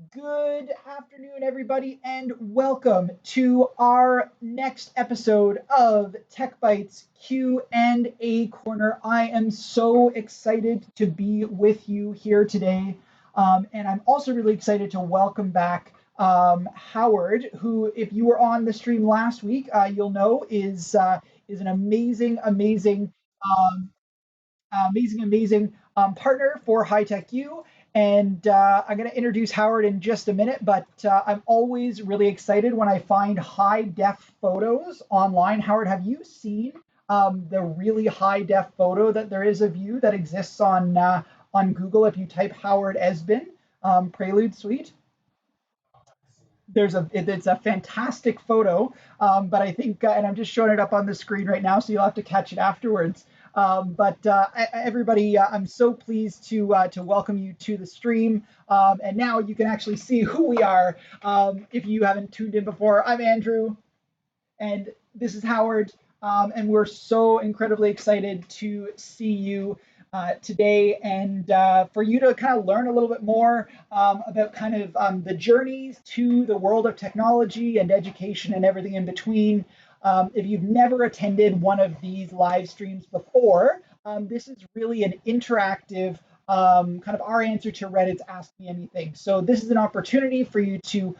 Good afternoon, everybody, and welcome to our next episode of Tech Bytes Q&A Corner. I am so excited to be with you here today, and I'm also really excited to welcome back Howard, who, if you were on the stream last week, you'll know is an amazing partner for HighTechU. And I'm going to introduce Howard in just a minute, but I'm always really excited when I find high def photos online. Howard, have you seen the really high def photo that there is of you that exists on Google if you type Howard Esbin, Prelude Suite? It's a fantastic photo, but I think and I'm just showing it up on the screen right now, so you'll have to catch it afterwards. But everybody, I'm so pleased to welcome you to the stream, and now you can actually see who we are. If you haven't tuned in before, I'm Andrew, and this is Howard, and we're so incredibly excited to see you today, and for you to kind of learn a little bit more about kind of the journeys to the world of technology and education and everything in between. If you've never attended one of these live streams before, this is really an interactive kind of our answer to Reddit's Ask Me Anything. So this is an opportunity for you to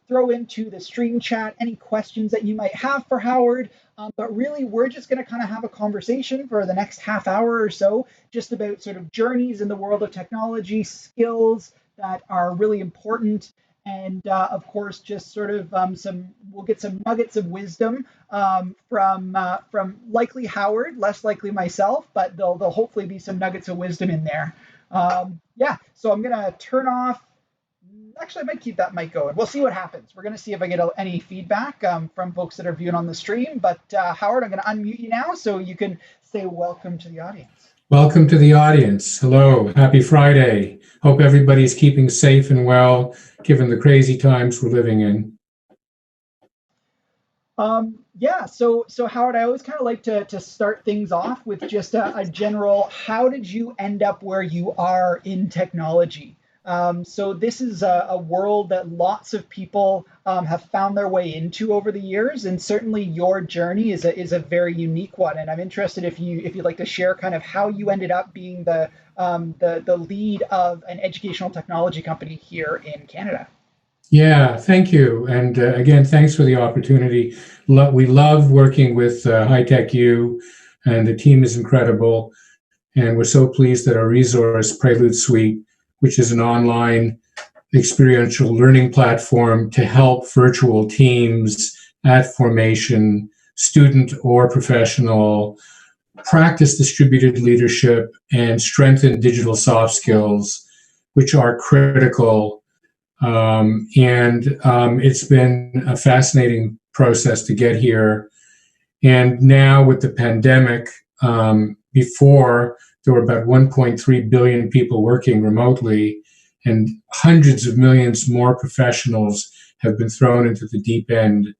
throw into the stream chat any questions that you might have for Howard. But really, we're just going to kind of have a conversation for the next half hour or so, just about sort of journeys in the world of technology, skills that are really important, and of course, just sort of we'll get some nuggets of wisdom from likely Howard, less likely myself, but there'll hopefully be some nuggets of wisdom in there. Yeah, so I'm gonna turn off. Actually, I might keep that mic going. We'll see what happens. We're going to see if I get any feedback from folks that are viewing on the stream. But Howard, I'm going to unmute you now so you can say welcome to the audience. Welcome to the audience. Hello. Happy Friday. Hope everybody's keeping safe and well, given the crazy times we're living in. Yeah, so Howard, I always kind of like to start things off with just a general, how did you end up where you are in technology? So this is a world that lots of people have found their way into over the years, and certainly your journey is a very unique one. And I'm interested if you'd like to share kind of how you ended up being the lead of an educational technology company here in Canada. Yeah, thank you. And again, thanks for the opportunity. We love working with HighTechU, and the team is incredible. And we're so pleased that our resource, Prelude Suite, which is an online experiential learning platform to help virtual teams at formation, student or professional, practice distributed leadership and strengthen digital soft skills, which are critical. It's been a fascinating process to get here. And now with the pandemic, before there were about 1.3 billion people working remotely, and hundreds of millions more professionals have been thrown into the deep end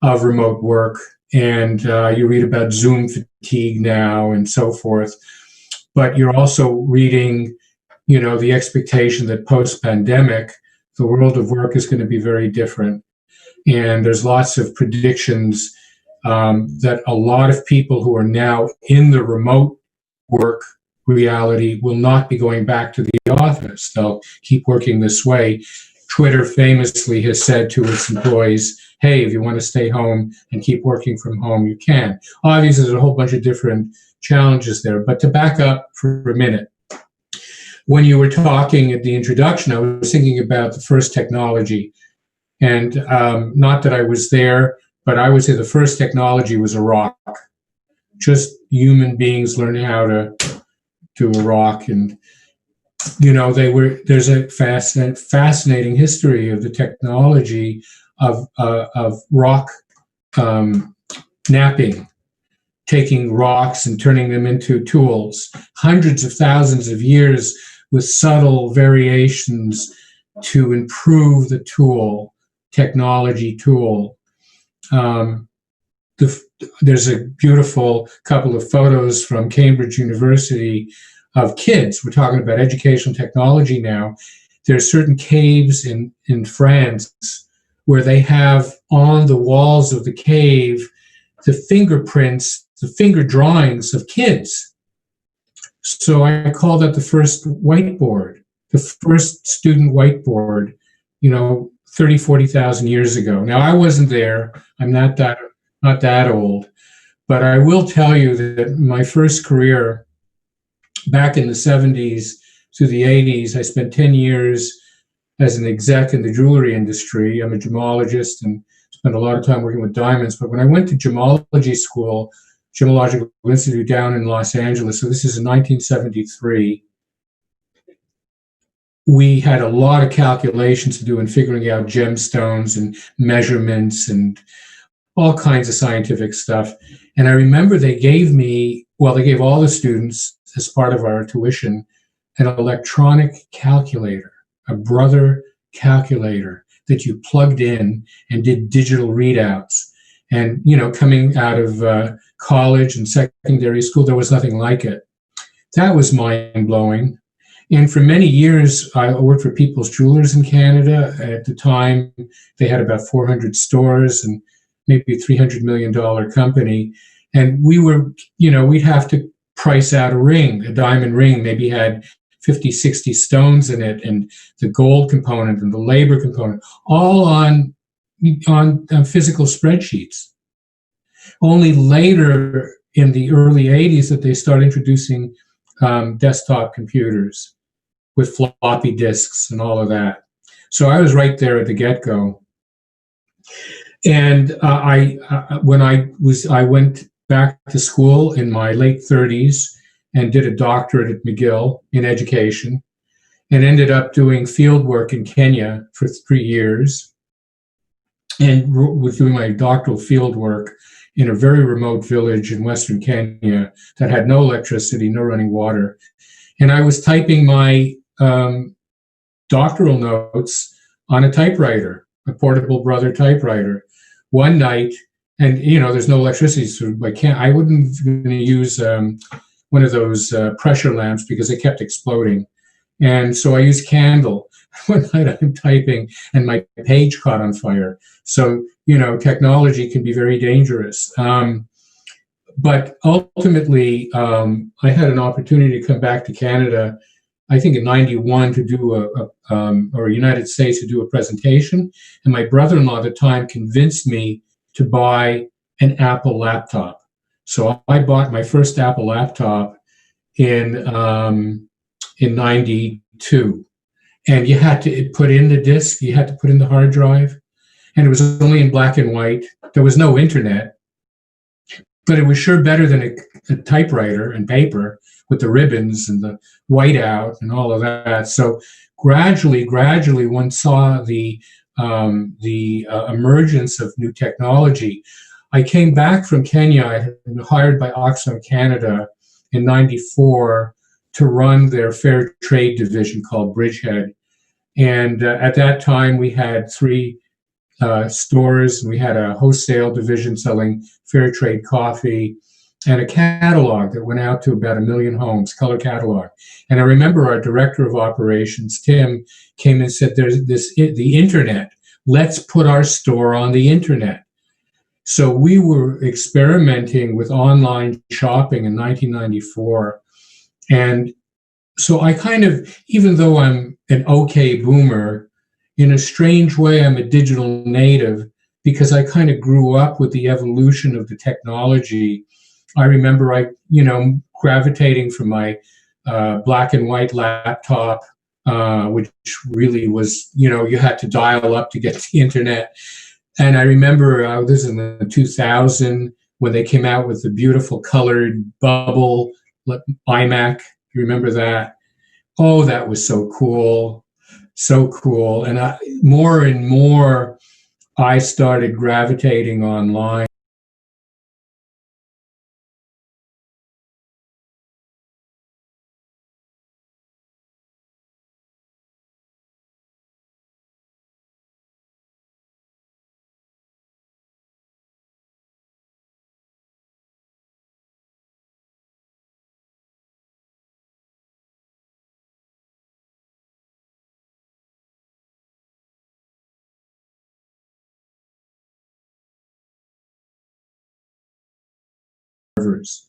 of remote work. And you read about Zoom fatigue now and so forth. But you're also reading, the expectation that post-pandemic, the world of work is going to be very different. And there's lots of predictions that a lot of people who are now in the remote work reality will not be going back to the office. They'll keep working this way. Twitter famously has said to its employees, hey, if you want to stay home and keep working from home, you can. Obviously, there's a whole bunch of different challenges there. But to back up for a minute, when you were talking at the introduction, I was thinking about the first technology. And not that I was there, but I would say the first technology was a rock. Just human beings learning how to do a rock. And, there's a fascinating history of the technology of rock knapping, taking rocks and turning them into tools. Hundreds of thousands of years with subtle variations to improve the technology tool. There's a beautiful couple of photos from Cambridge University of kids. We're talking about educational technology now. there's certain caves in France where they have on the walls of the cave the fingerprints, the finger drawings of kids. So I call that the first whiteboard, the first student whiteboard, 30, 40,000 years ago. Now, I wasn't there. I'm not that old. But I will tell you that my first career back in the 70s to the 80s, I spent 10 years as an exec in the jewelry industry. I'm a gemologist and spent a lot of time working with diamonds. But when I went to gemology school, Gemological Institute down in Los Angeles, so this is in 1973, we had a lot of calculations to do in figuring out gemstones and measurements and all kinds of scientific stuff. And I remember they gave all the students as part of our tuition an electronic calculator, a brother calculator that you plugged in and did digital readouts. And, coming out of college and secondary school, there was nothing like it. That was mind blowing. And for many years, I worked for People's Jewelers in Canada. At the time, they had about 400 stores and maybe a $300 million company. And we'd have to price out a diamond ring, maybe had 50, 60 stones in it, and the gold component and the labor component, all on physical spreadsheets. Only later in the early 80s that they started introducing desktop computers with floppy disks and all of that. So I was right there at the get-go. And I went back to school in my late 30s and did a doctorate at McGill in education, and ended up doing field work in Kenya for 3 years, and was doing my doctoral field work in a very remote village in Western Kenya that had no electricity, no running water. And I was typing my doctoral notes on a typewriter, a portable Brother typewriter, one night. And there's no electricity, so I wouldn't use one of those pressure lamps because they kept exploding. And so I used candle. One night I'm typing and my page caught on fire. So, technology can be very dangerous. But ultimately, I had an opportunity to come back to Canada, I think in 91, to do or United States to do a presentation. And my brother-in-law at the time convinced me to buy an Apple laptop. So I bought my first Apple laptop in 92. And you had to put in the disk, you had to put in the hard drive. And it was only in black and white. There was no internet. But it was sure better than a typewriter and paper with the ribbons and the whiteout and all of that. So gradually, one saw the emergence of new technology. I came back from Kenya. I had been hired by Oxfam Canada in 94 to run their fair trade division called Bridgehead. And at that time, we had 3 stores, and we had a wholesale division selling fair trade coffee, and a catalog that went out to about 1 million homes, color catalog. And I remember our director of operations, Tim, came and said, "There's the internet. Let's put our store on the internet." So we were experimenting with online shopping in 1994. And so I kind of, even though I'm an okay boomer, in a strange way, I'm a digital native because I kind of grew up with the evolution of the technology. I remember gravitating from my black and white laptop, which really was, you had to dial up to get the internet. And I remember this is in the 2000 when they came out with the beautiful colored bubble iMac. You remember that? Oh, that was so cool. So cool. And more and more, I started gravitating online. carvers.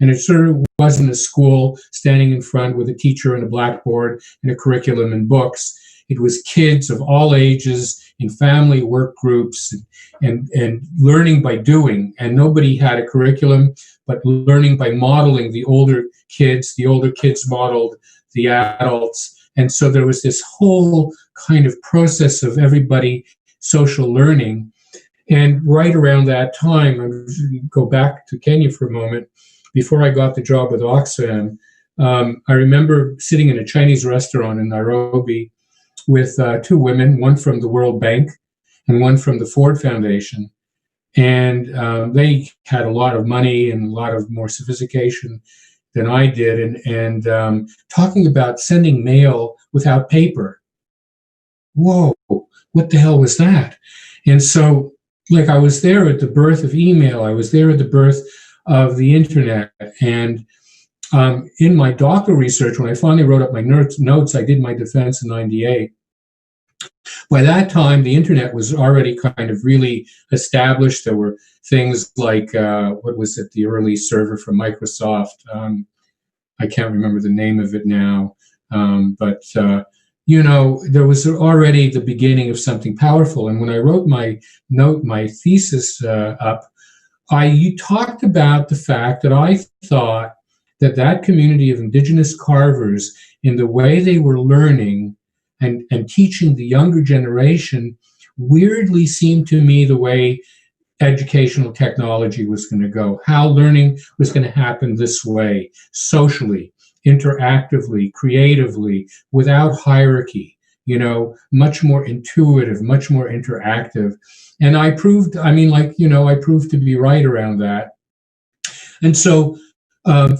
And it sort of wasn't a school standing in front with a teacher and a blackboard and a curriculum and books. It was kids of all ages in family work groups and learning by doing. And nobody had a curriculum, but learning by modeling the older kids. The older kids modeled the adults. And so there was this whole kind of process of everybody social learning. And right around that time, I'm go back to Kenya for a moment, before I got the job with Oxfam, I remember sitting in a Chinese restaurant in Nairobi with two women, one from the World Bank and one from the Ford Foundation. And they had a lot of money and a lot of more sophistication than I did, and talking about sending mail without paper. Whoa, what the hell was that? And so, like, I was there at the birth of email. I was there at the birth of the internet. And in my doctoral research, when I finally wrote up my notes, I did my defense in '98. By that time, the internet was already kind of really established. There were things like, what was it, the early server from Microsoft? I can't remember the name of it now. But there was already the beginning of something powerful. And when I wrote my thesis up, I talked about the fact that I thought that community of indigenous carvers, in the way they were learning and teaching the younger generation, weirdly seemed to me the way educational technology was going to go, how learning was going to happen this way, socially, interactively, creatively, without hierarchy, much more intuitive, much more interactive. And I proved to be right around that. And so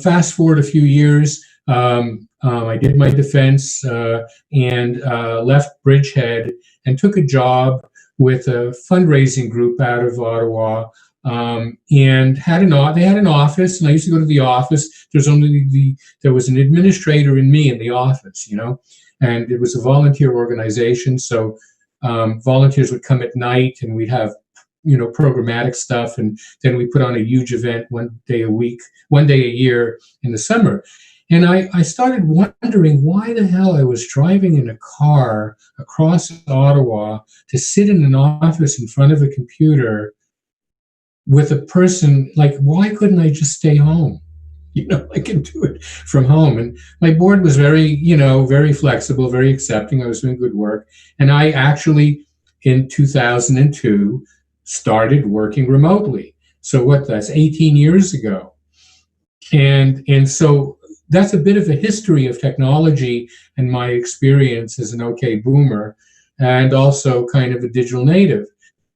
fast forward a few years, I did my defense and left Bridgehead and took a job with a fundraising group out of Ottawa, and they had an office, and I used to go to the office. There was an administrator and me in the office, and it was a volunteer organization. So volunteers would come at night, and we'd have programmatic stuff, and then we put on a huge event one day a year in the summer. And I started wondering why the hell I was driving in a car across Ottawa to sit in an office in front of a computer with a person. Like, why couldn't I just stay home? I could do it from home. And my board was very, very flexible, very accepting. I was doing good work. And I actually, in 2002, started working remotely. So that's 18 years ago. And so that's a bit of a history of technology and my experience as an OK boomer, and also kind of a digital native.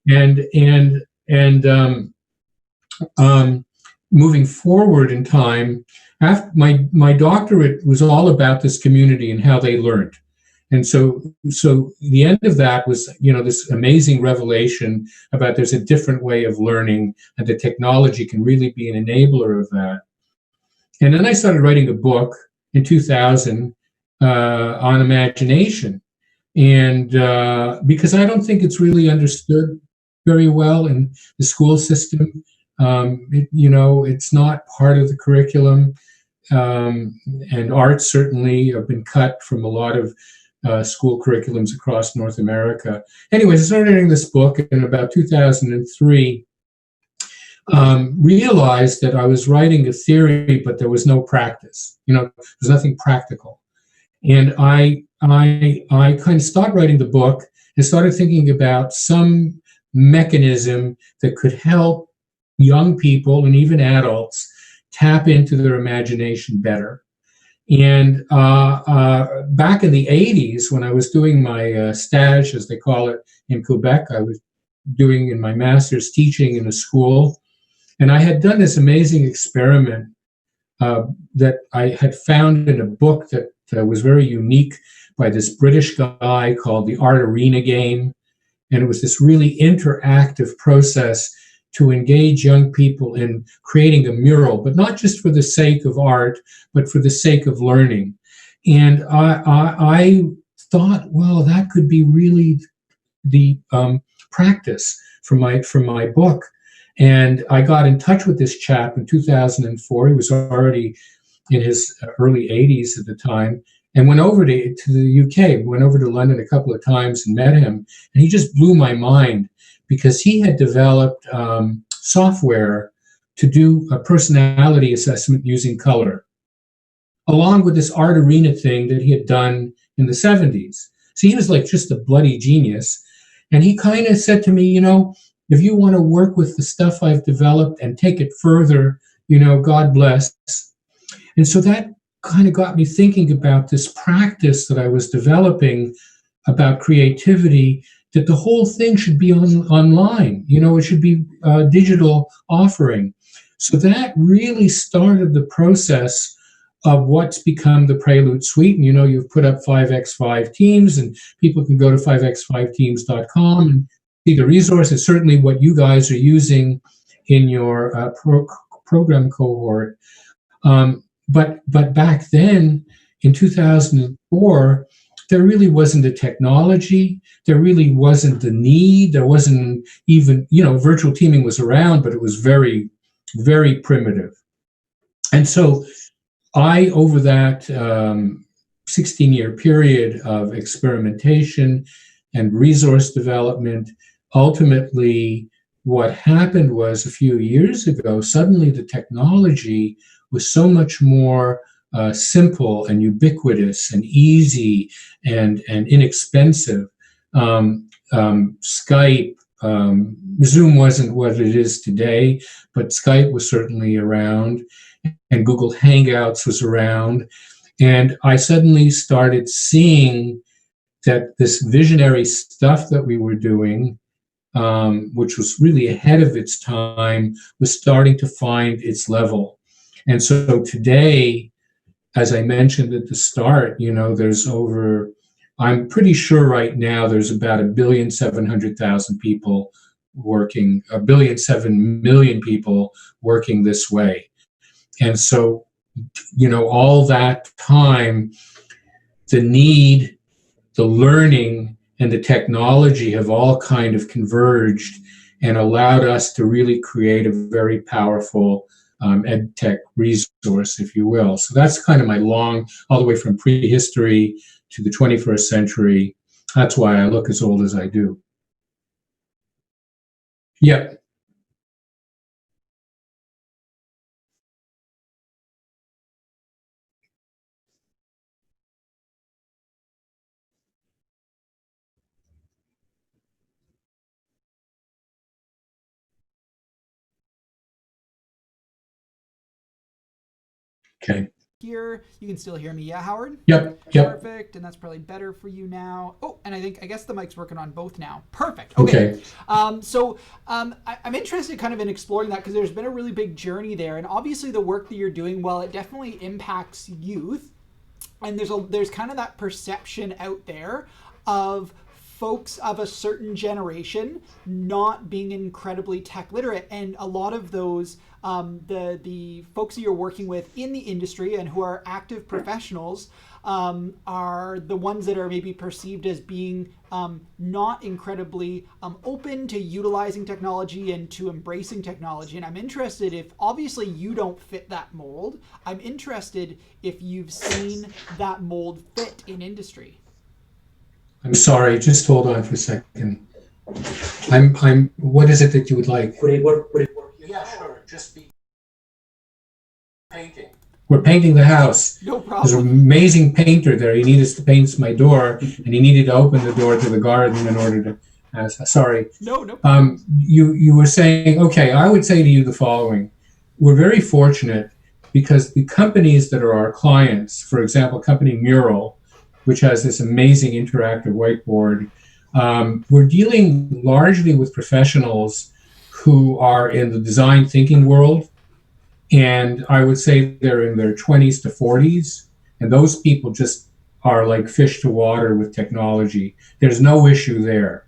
And moving forward in time, after my doctorate was all about this community and how they learned. And so the end of that was, this amazing revelation about there's a different way of learning, and the technology can really be an enabler of that. And then I started writing a book in 2000 on imagination. And because I don't think it's really understood very well in the school system. It's not part of the curriculum. And arts certainly have been cut from a lot of school curriculums across North America. Anyways, I started writing this book in about 2003. Realized that I was writing a theory, but there was no practice. There's nothing practical. And I kind of stopped writing the book and started thinking about some mechanism that could help young people and even adults tap into their imagination better. And back in the 80s, when I was doing my stage, as they call it, in Quebec, I was doing in my master's teaching in a school. And I had done this amazing experiment that I had found in a book that was very unique by this British guy called The Art Arena Game. And it was this really interactive process to engage young people in creating a mural, but not just for the sake of art, but for the sake of learning. And I thought, well, that could be really the practice for my book. And I got in touch with this chap in 2004. He was already in his early 80s at the time, and went over to the UK, went over to London a couple of times and met him. And he just blew my mind because he had developed software to do a personality assessment using color, along with this art arena thing that he had done in the 70s. So he was like just a bloody genius. And he kind of said to me, if you want to work with the stuff I've developed and take it further, God bless. And so that kind of got me thinking about this practice that I was developing about creativity, that the whole thing should be online. It should be a digital offering. So that really started the process of what's become the Prelude Suite. And you've put up 5x5 teams, and people can go to 5x5teams.com and see the resources, certainly what you guys are using in your program cohort. But back then, in 2004, there really wasn't the technology. There really wasn't the need. There wasn't even, virtual teaming was around, but it was very, very primitive. And so over that 16-year period of experimentation and resource development, ultimately what happened was a few years ago, suddenly the technology was so much more simple and ubiquitous and easy and inexpensive. Skype, Zoom wasn't what it is today, but Skype was certainly around, and Google Hangouts was around. And I suddenly started seeing that this visionary stuff that we were doing, which was really ahead of its time, was starting to find its level. And so today, as I mentioned at the start, I'm pretty sure right now there's about 1,700,000 people working, 1,700,000 people working this way. And so, all that time, the need, the learning, and the technology have all kind of converged and allowed us to really create a very powerful ed tech resource, if you will. So that's kind of my all the way from prehistory to the 21st century. That's why I look as old as I do. Yep. Okay. Here, you can still hear me, yeah, Howard? Yep. Perfect, and that's probably better for you now. Oh, and I guess the mic's working on both now. Perfect. Okay. I'm interested kind of in exploring that because there's been a really big journey there, and obviously the work that you're doing, well, it definitely impacts youth, and there's kind of that perception out there of folks of a certain generation not being incredibly tech literate, and a lot of those the folks that you're working with in the industry and who are active professionals are the ones that are maybe perceived as being not incredibly open to utilizing technology and to embracing technology. And I'm interested, if obviously you don't fit that mold, I'm interested if you've seen that mold fit in industry. I'm sorry, just hold on for a second. What is it that you would like? Would it work? Yeah, sure. Just be painting. We're painting the house. No problem. There's an amazing painter there. He needed to paint my door, and he needed to open the door to the garden in order to. Sorry. No problem. You were saying, okay, I would say to you the following. We're very fortunate because the companies that are our clients, for example, company Mural, which has this amazing interactive whiteboard, we're dealing largely with professionals who are in the design thinking world. And I would say they're in their 20s to 40s. And those people just are like fish to water with technology. There's no issue there.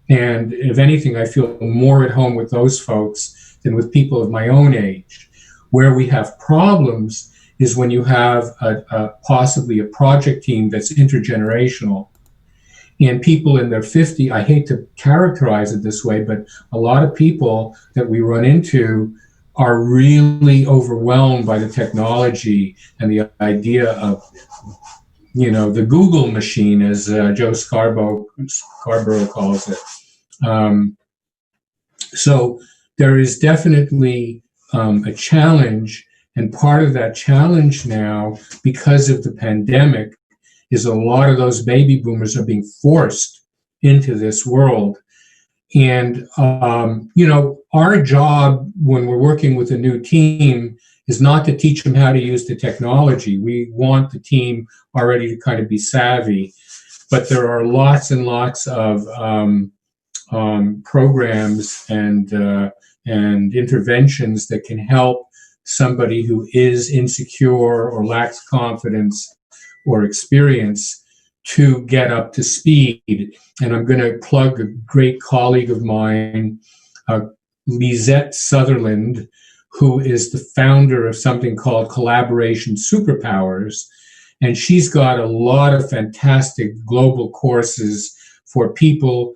And if anything, I feel more at home with those folks than with people of my own age. Where we have problems is when you have possibly a project team that's intergenerational. And people in their 50s, I hate to characterize it this way, but a lot of people that we run into are really overwhelmed by the technology and the idea of, the Google machine, as Joe Scarborough calls it. So there is definitely a challenge, and part of that challenge now, because of the pandemic, is a lot of those baby boomers are being forced into this world. And, our job when we're working with a new team is not to teach them how to use the technology. We want the team already to kind of be savvy. But there are lots and lots of programs and interventions that can help somebody who is insecure or lacks confidence or experience to get up to speed. And I'm going to plug a great colleague of mine, Lisette Sutherland, who is the founder of something called Collaboration Superpowers. And she's got a lot of fantastic global courses for people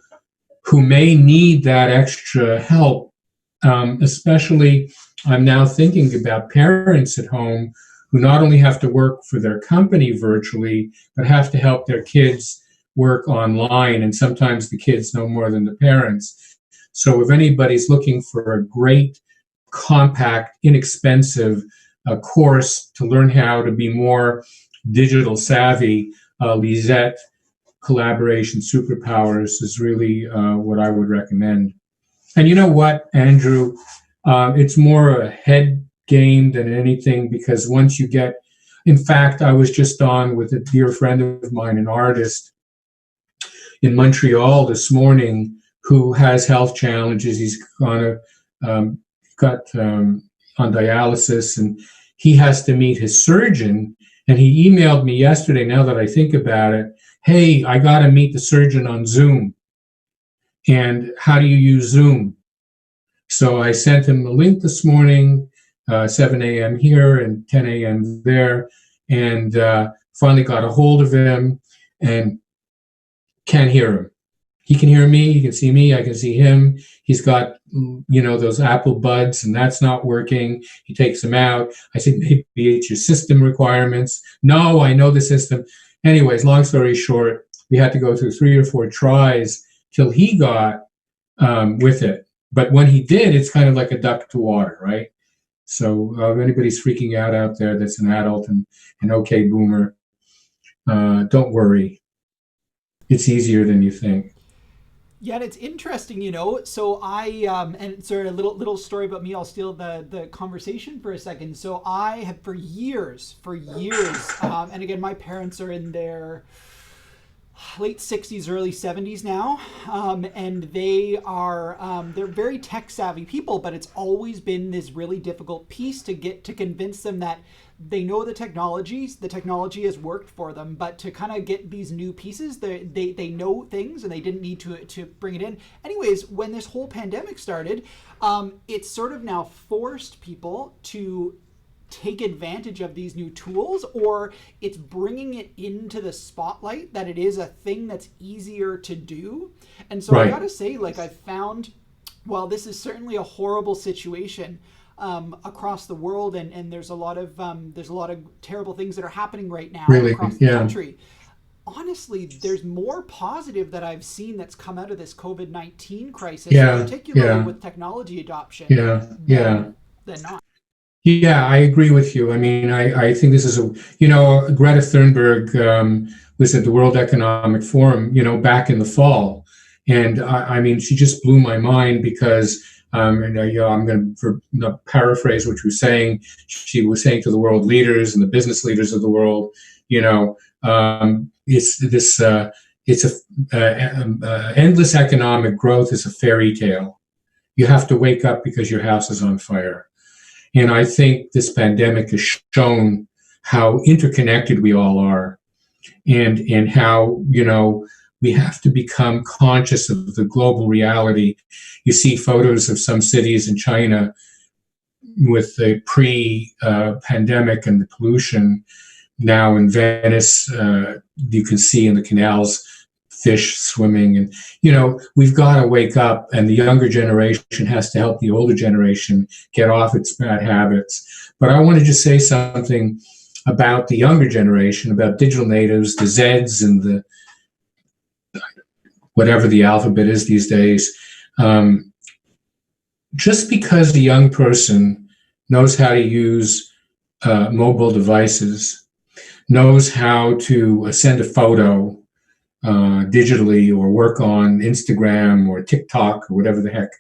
who may need that extra help. Especially, I'm now thinking about parents at home who not only have to work for their company virtually, but have to help their kids work online. And sometimes the kids know more than the parents. So if anybody's looking for a great, compact, inexpensive course to learn how to be more digital savvy, Lisette Collaboration Superpowers is really what I would recommend. And you know what, Andrew? It's more a head game than anything, because once you get, in fact, I was just on with a dear friend of mine, an artist in Montreal this morning, who has health challenges. He's got on dialysis, and he has to meet his surgeon. And he emailed me yesterday, now that I think about it, hey, I got to meet the surgeon on Zoom. And how do you use Zoom? So I sent him the link this morning, 7 a.m. here and 10 a.m. there, and finally got a hold of him and can't hear him. He can hear me, he can see me, I can see him. He's got, those Apple Buds, and that's not working. He takes them out. I said, maybe it's your system requirements. No, I know the system. Anyways, long story short, we had to go through 3 or 4 tries till he got with it. But when he did, it's kind of like a duck to water, right? So if anybody's freaking out there that's an adult and an okay boomer, don't worry. It's easier than you think. Yeah, and it's interesting, So and sort of a little story about me. I'll steal the conversation for a second. So I have for years, and again, my parents are in their late 60s, early 70s now, and they're very tech savvy people, but it's always been this really difficult piece to get to convince them that they know the technology has worked for them, but to kind of get these new pieces, they know things and they didn't need to bring it in. Anyways, when this whole pandemic started, it's sort of now forced people to take advantage of these new tools, or it's bringing it into the spotlight that it is a thing that's easier to do. And so right. I gotta say, I've found, while this is certainly a horrible situation across the world, and there's a lot of terrible things that are happening right now across the country. Honestly, there's more positive that I've seen that's come out of this COVID-19 crisis, particularly with technology adoption, than not. Yeah, I agree with you. I mean, I think this is Greta Thunberg was at the World Economic Forum, back in the fall. And I mean, she just blew my mind because, I'm going to paraphrase what she was saying to the world leaders and the business leaders of the world, endless economic growth is a fairy tale. You have to wake up because your house is on fire. And I think this pandemic has shown how interconnected we all are, and how, we have to become conscious of the global reality. You see photos of some cities in China with the pre-pandemic and the pollution. Now in Venice, you can see in the canals fish swimming. And, we've got to wake up, and the younger generation has to help the older generation get off its bad habits. But I want to just say something about the younger generation, about digital natives, the Zeds and the whatever the alphabet is these days. Just because a young person knows how to use mobile devices, knows how to send a photo digitally, or work on Instagram or TikTok or whatever the heck,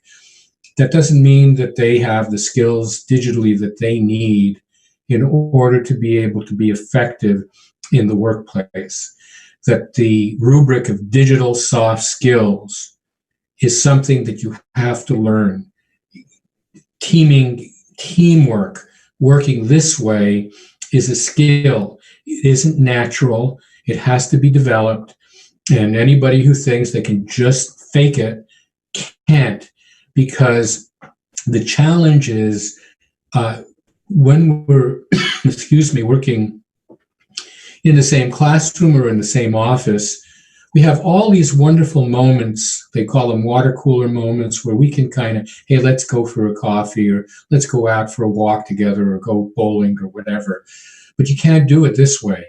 that doesn't mean that they have the skills digitally that they need in order to be able to be effective in the workplace. That the rubric of digital soft skills is something that you have to learn. Teamwork, working this way is a skill. It isn't natural. It has to be developed. And anybody who thinks they can just fake it can't, because the challenge is when we're, working in the same classroom or in the same office, we have all these wonderful moments. They call them water cooler moments, where we can kind of, hey, let's go for a coffee, or let's go out for a walk together, or go bowling or whatever. But you can't do it this way.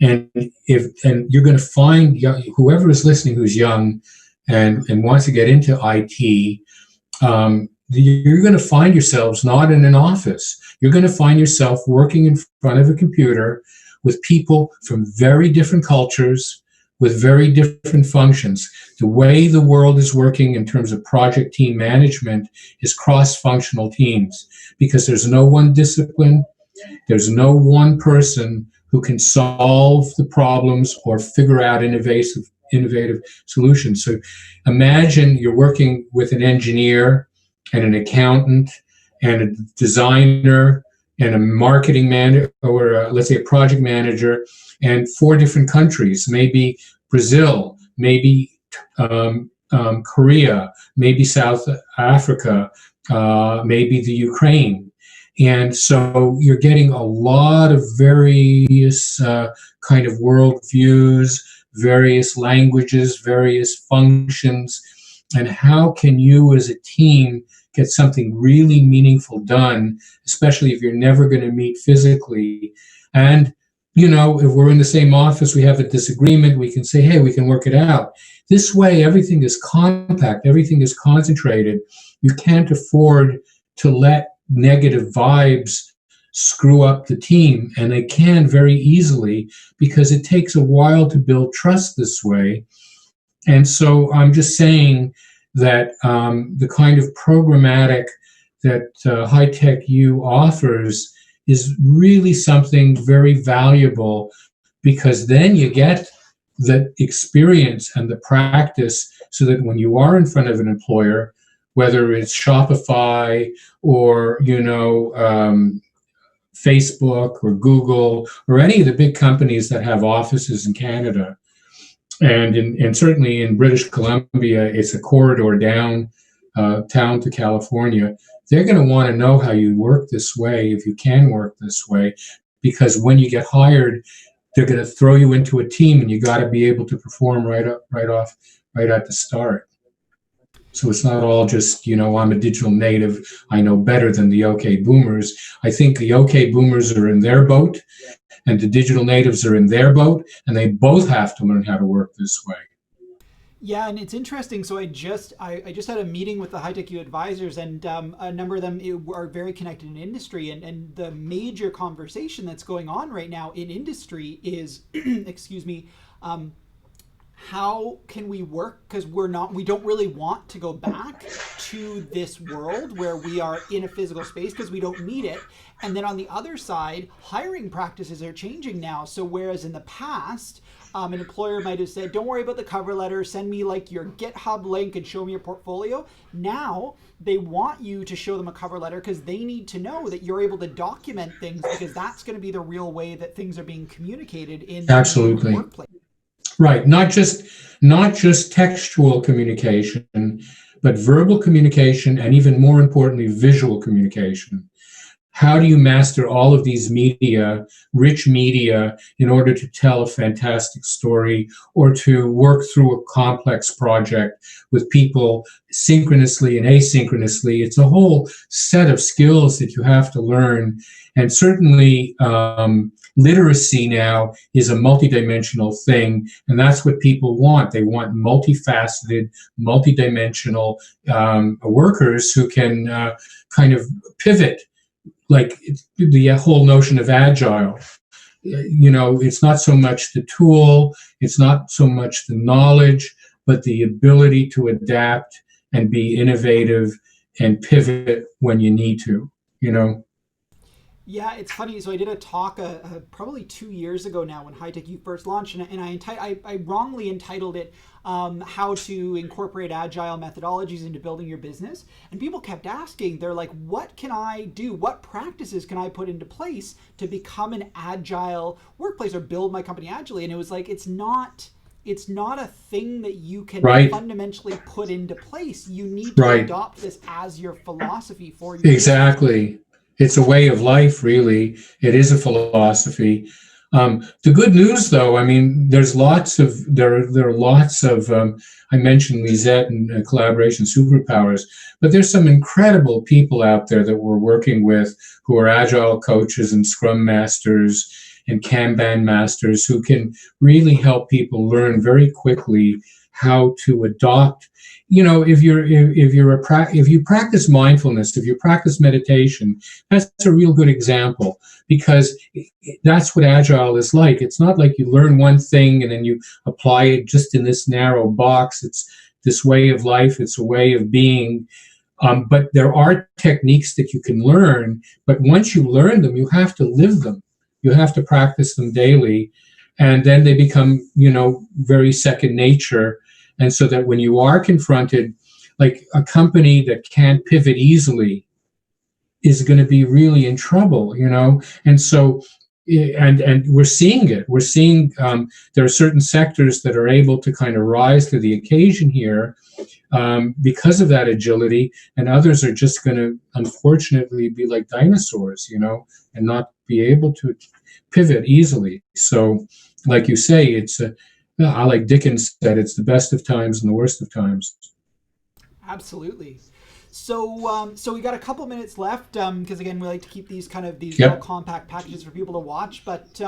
And you're going to find whoever is listening who's young and wants to get into IT, you're going to find yourselves not in an office. You're going to find yourself working in front of a computer with people from very different cultures, with very different functions. The way the world is working in terms of project team management is cross-functional teams, because there's no one discipline, there's no one person who can solve the problems or figure out innovative solutions. So imagine you're working with an engineer and an accountant and a designer and a marketing manager, or let's say a project manager, and 4 different countries, maybe Brazil, maybe Korea, maybe South Africa, maybe the Ukraine. And so you're getting a lot of various kind of worldviews, various languages, various functions. And how can you as a team get something really meaningful done, especially if you're never going to meet physically? And, if we're in the same office, we have a disagreement, we can say, hey, we can work it out. This way, everything is compact, everything is concentrated. You can't afford to let negative vibes screw up the team, and they can very easily, because it takes a while to build trust this way. And so I'm just saying that the kind of programmatic that HighTechU offers is really something very valuable, because then you get the experience and the practice, so that when you are in front of an employer, whether it's Shopify or, Facebook or Google or any of the big companies that have offices in Canada, and certainly in British Columbia, it's a corridor down town to California. They're going to want to know how you work this way, if you can work this way, because when you get hired, they're going to throw you into a team, and you got to be able to perform right at the start. So it's not all just, I'm a digital native, I know better than the OK boomers. I think the OK boomers are in their boat, and the digital natives are in their boat, and they both have to learn how to work this way. Yeah, and it's interesting. So I just had a meeting with the HighTechU advisors, and a number of them are very connected in industry. And the major conversation that's going on right now in industry is, excuse me, how can we work? Because we don't really want to go back to this world where we are in a physical space, because we don't need it. And then on the other side, hiring practices are changing now. So whereas in the past, an employer might have said, don't worry about the cover letter, send me like your GitHub link and show me your portfolio. Now they want you to show them a cover letter, because they need to know that you're able to document things, because that's going to be the real way that things are being communicated in Absolutely. the workplace. Right. Not just textual communication, but verbal communication, and even more importantly, visual communication. how do you master all of these media, rich media, in order to tell a fantastic story or to work through a complex project with people synchronously and asynchronously? It's a whole set of skills that you have to learn. And certainly, literacy now is a multidimensional thing, and that's what people want. They want multifaceted, multidimensional workers who can kind of pivot, like the whole notion of agile. It's not so much the tool, it's not so much the knowledge, but the ability to adapt and be innovative and pivot when you need to, Yeah, it's funny. So I did a talk probably 2 years ago now when HighTechU first launched, and I wrongly entitled it "How to Incorporate Agile Methodologies into Building Your Business." And people kept asking, they're like, "What can I do? What practices can I put into place to become an agile workplace or build my company agilely?" And it was like, it's not a thing that you can Right. fundamentally put into place. You need to Right. adopt this as your philosophy for your Exactly. It's a way of life, really. It is a philosophy. The good news, though, I mean, there are lots of I mentioned Lisette and collaboration superpowers, but there's some incredible people out there that we're working with who are agile coaches and scrum masters and Kanban masters who can really help people learn very quickly how to adopt. If you practice mindfulness, if you practice meditation, that's a real good example, because that's what agile is like. It's not like you learn one thing and then you apply it just in this narrow box. It's this way of life. It's a way of being. But there are techniques that you can learn. But once you learn them, you have to live them. You have to practice them daily, and then they become, very second nature. And so that when you are confronted, like a company that can't pivot easily is going to be really in trouble, And so, and we're seeing it. We're seeing there are certain sectors that are able to kind of rise to the occasion here because of that agility, and others are just going to, unfortunately, be like dinosaurs, and not be able to pivot easily. So, like you say, I like Dickens said, it's the best of times and the worst of times. Absolutely. So we got a couple minutes left because again we like to keep these these Yep. little compact packages for people to watch. But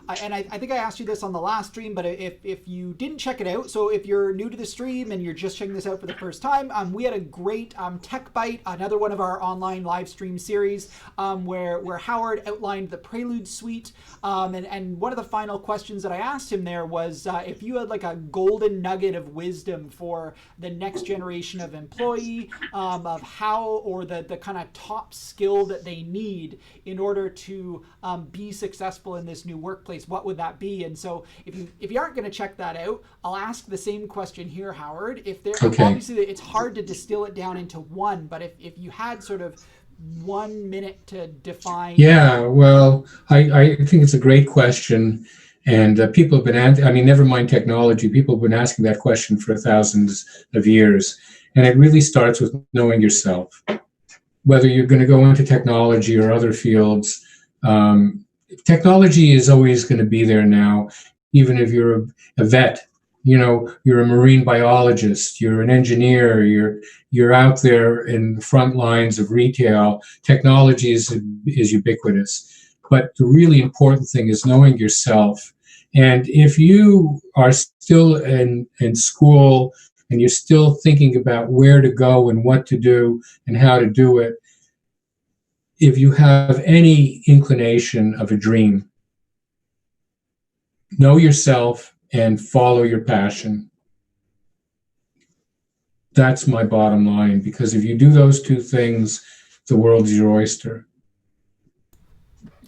I think I asked you this on the last stream, but if you didn't check it out, so if you're new to the stream and you're just checking this out for the first time, we had a great Tech Bite, another one of our online live stream series where Howard outlined the Prelude Suite, and one of the final questions that I asked him there was if you had like a golden nugget of wisdom for the next generation of employee. Of how, or the kind of top skill that they need in order to be successful in this new workplace, what would that be? And so if you aren't going to check that out, I'll ask the same question here, Howard. If there, Okay. obviously it's hard to distill it down into one, but if you had sort of 1 minute to define. Yeah, well, I think it's a great question. And people have been, never mind technology, people have been asking that question for thousands of years. And it really starts with knowing yourself. Whether you're going to go into technology or other fields, technology is always going to be there now. Even if you're a vet, you're a marine biologist, you're an engineer, you're out there in the front lines of retail. Technology is ubiquitous. But the really important thing is knowing yourself. And if you are still in school, and you're still thinking about where to go and what to do and how to do it, if you have any inclination of a dream, know yourself and follow your passion. That's my bottom line, because if you do those two things, the world's your oyster.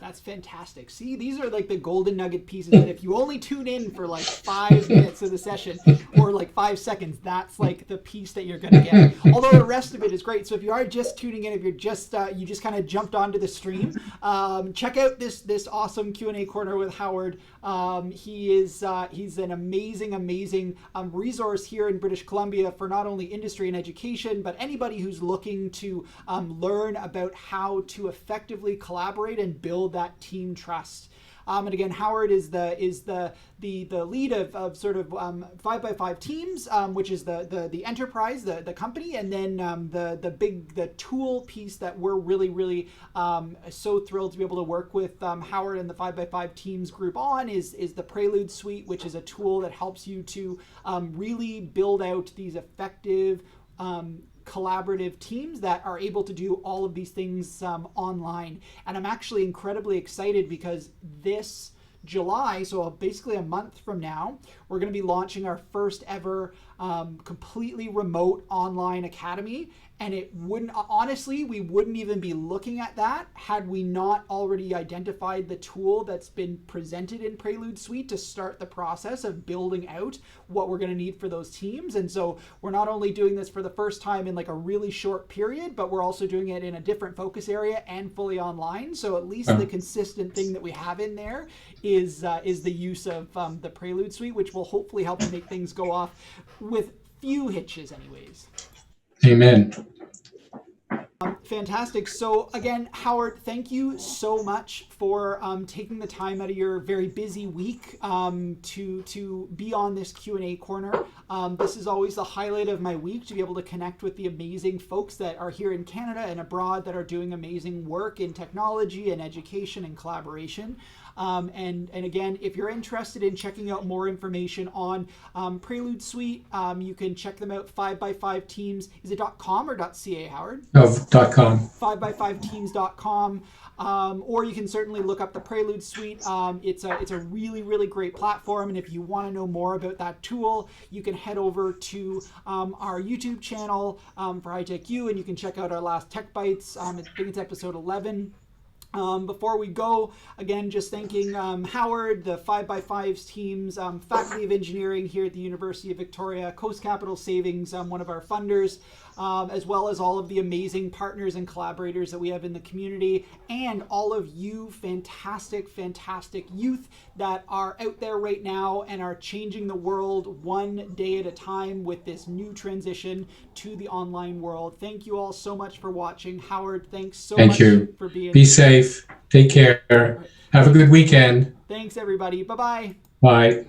That's fantastic. See, these are like the golden nugget pieces that if you only tune in for like 5 minutes of the session or like 5 seconds, that's like the piece that you're going to get. Although the rest of it is great. So if you are just tuning in, if you're just you just kind of jumped onto the stream, check out this awesome Q&A corner with Howard. He's an amazing resource here in British Columbia for not only industry and education, but anybody who's looking to learn about how to effectively collaborate and build that team trust. And again, Howard is the lead of sort of 5x5 teams, which is the enterprise, the company, and then the tool piece that we're really so thrilled to be able to work with Howard and the 5x5 teams group on is the Prelude Suite, which is a tool that helps you to really build out these effective collaborative teams that are able to do all of these things online. And I'm actually incredibly excited because this July, so basically a month from now, we're going to be launching our first ever completely remote online academy. And it wouldn't, honestly, we wouldn't even be looking at that had we not already identified the tool that's been presented in Prelude Suite to start the process of building out what we're going to need for those teams. And so we're not only doing this for the first time in like a really short period, but we're also doing it in a different focus area and fully online. So at least the consistent thing that we have in there is the use of the Prelude Suite, which will hopefully help make things go off with few hitches anyways. Amen. Fantastic. So again, Howard, thank you so much for taking the time out of your very busy week to be on this Q&A corner. This is always the highlight of my week, to be able to connect with the amazing folks that are here in Canada and abroad that are doing amazing work in technology and education and collaboration. And again, if you're interested in checking out more information on Prelude Suite, you can check them out, 5x5 teams. Is it .com or .ca, Howard? No, .com. 5x5teams.com. Or you can certainly look up the Prelude Suite. It's a really great platform. And if you want to know more about that tool, you can head over to our YouTube channel for HighTechU, and you can check out our last Tech Bites. I think it's episode 11. Before we go, again, just thanking Howard, the 5x5's teams, Faculty of Engineering here at the University of Victoria, Coast Capital Savings, one of our funders, as well as all of the amazing partners and collaborators that we have in the community, and all of you fantastic youth that are out there right now and are changing the world one day at a time with this new transition to the online world. Thank you all so much for watching. Howard, thanks so much for being here. Be safe. Take care. Have a good weekend. Thanks, everybody. Bye-bye. Bye.